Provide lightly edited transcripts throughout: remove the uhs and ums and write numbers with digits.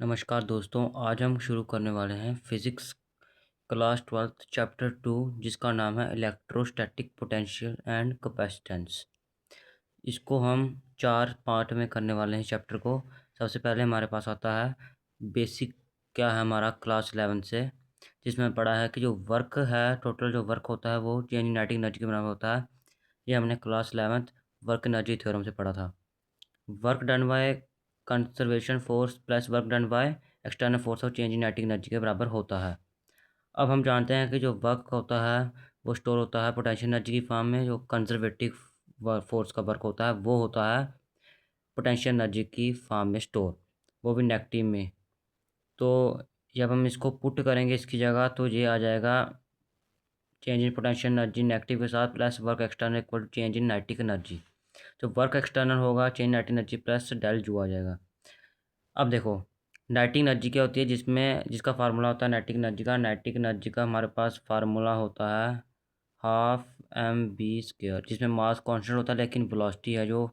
नमस्कार दोस्तों, आज हम शुरू करने वाले हैं फिज़िक्स क्लास 12th चैप्टर 2 जिसका नाम है इलेक्ट्रोस्टैटिक पोटेंशियल एंड कैपेसिटेंस। इसको हम 4 पार्ट में करने वाले हैं चैप्टर को। सबसे पहले हमारे पास आता है बेसिक क्या है हमारा क्लास 11 से, जिसमें पढ़ा है कि जो वर्क है टोटल जो वर्क होता है वो चेंज इन काइनेटिक एनर्जी के बराबर होता है। ये हमने class 11th work energy theorem से पढ़ा था। Work done bye conservation force plus work done by external force of change in kinetic energy के बराबर होता है। अब हम जानते हैं कि जो वर्क होता है वो स्टोर होता है पोटेंशियल एनर्जी की फॉर्म में। जो कंजर्वेटिव फोर्स का वर्क होता है वो होता है पोटेंशियल एनर्जी की फॉर्म में स्टोर, वो भी नेगेटिव में। तो जब हम इसको पुट करेंगे इसकी जगह तो ये आ जाएगा change in potential energy negative के साथ plus work external equal to change in kinetic energy. जो वर्क एक्सटर्नल होगा change kinetic energy plus del जू आ जाएगा। अब देखो काइनेटिक एनर्जी क्या होती है, जिसका फार्मूला होता है काइनेटिक एनर्जी का हमारे पास फार्मूला होता है हाफ mv², जिसमें मास कांस्टेंट होता है लेकिन वेलोसिटी है जो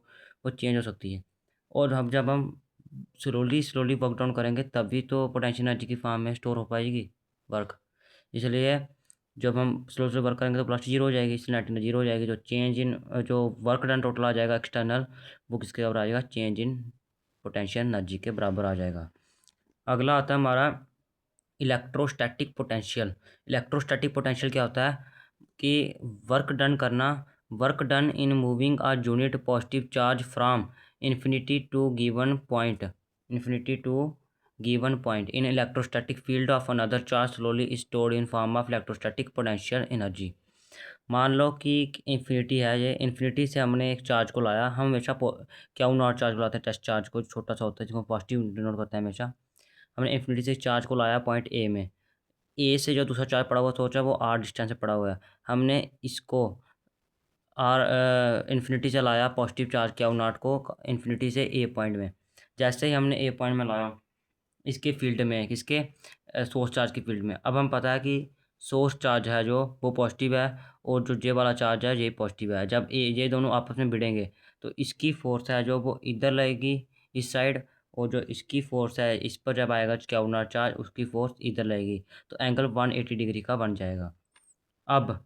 वो चेंज हो सकती है। और जब हम स्लोली स्लोली वर्क डाउन करेंगे तभी तो पोटेंशियल एनर्जी की फॉर्म में स्टोर हो पाएगी वर्क। इसलिए जब हम स्लो स्लो वर्क करेंगे तो वेलोसिटी जीरो हो जाएगी, इसलिए काइनेटिक एनर्जी जीरो हो जाएगी। जो वर्क डन टोटल आ जाएगा एक्सटर्नल, वो किसके बराबर आ जाएगा, चेंज इन पोटेंशियल एनर्जी के बराबर आ जाएगा। अगला आता है हमारा इलेक्ट्रोस्टैटिक पोटेंशियल। इलेक्ट्रोस्टैटिक पोटेंशियल क्या होता है कि वर्क डन करना, work done in moving a unit positive charge from infinity to given point in electrostatic field of another charge slowly is stored in form of electrostatic potential energy. मान लो कि infinity है, ये infinity से हमने एक charge को लाया। हम हमेशा क्या नॉट चार्ज बुलाते हैं, टेस्ट चार्ज को, छोटा सा होता है जिसको पॉजिटिव डिनोट करते हैं हमेशा। हमने इन्फिनिटी से चार्ज को लाया पॉइंट ए में, ए से जो दूसरा चार्ज पड़ा हुआ सोचा वो आर डिस्टेंस से पड़ा हुआ है। हमने इसको आर इन्फिनिटी से लाया पॉजिटिव चार्ज क्या नॉट को इन्फिनिटी से ए पॉइंट में। जैसे ही हमने ए पॉइंट में लाया इसके फील्ड में, किसके सोर्स चार्ज की फील्ड में, अब हम पता है कि सोर्स चार्ज है जो वो पॉजिटिव है और जो जे वाला चार्ज है ये पॉजिटिव है। जब ये दोनों आपस में भिड़ेंगे तो इसकी फोर्स है जो वो इधर लगेगी इस साइड, और जो इसकी फोर्स है इस पर जब आएगा क्या चार्ज उसकी फोर्स इधर लगेगी, तो एंगल 180 डिग्री का बन जाएगा। अब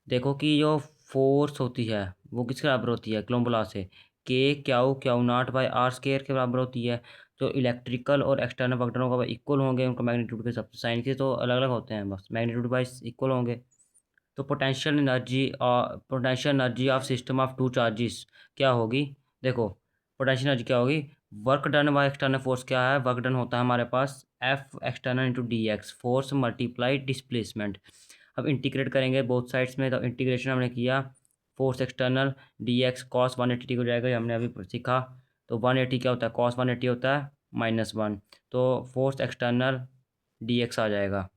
देखो कि जो फोर्स होती है वो किसके बराबर होती है, कुलम्ब से के क्याऊ नॉट बाय आर स्क्वायर के बराबर होती है। जो इलेक्ट्रिकल और एक्सटर्नल वर्क डन होगा इक्वल होंगे, उनका मैग्नीट्यूड के सब साइन के तो अलग अलग होते हैं, बस मैग्नीट्यूड वाइज इक्वल होंगे। तो potential energy of system of two charges क्या होगी, देखो पोटेंशियल एनर्जी क्या होगी, work done by external force क्या है, वर्क डन होता है हमारे पास F external into D X force multiply displacement. अब इंटीग्रेट करेंगे बोथ साइड्स में, तो इंटीग्रेशन हमने किया force external D X cos 180 हो जाएगा, ये हमने अभी सीखा। तो 180 क्या होता है, कॉस 180 होता है -1, तो फोर्स एक्सटर्नल डी एक्स आ जाएगा।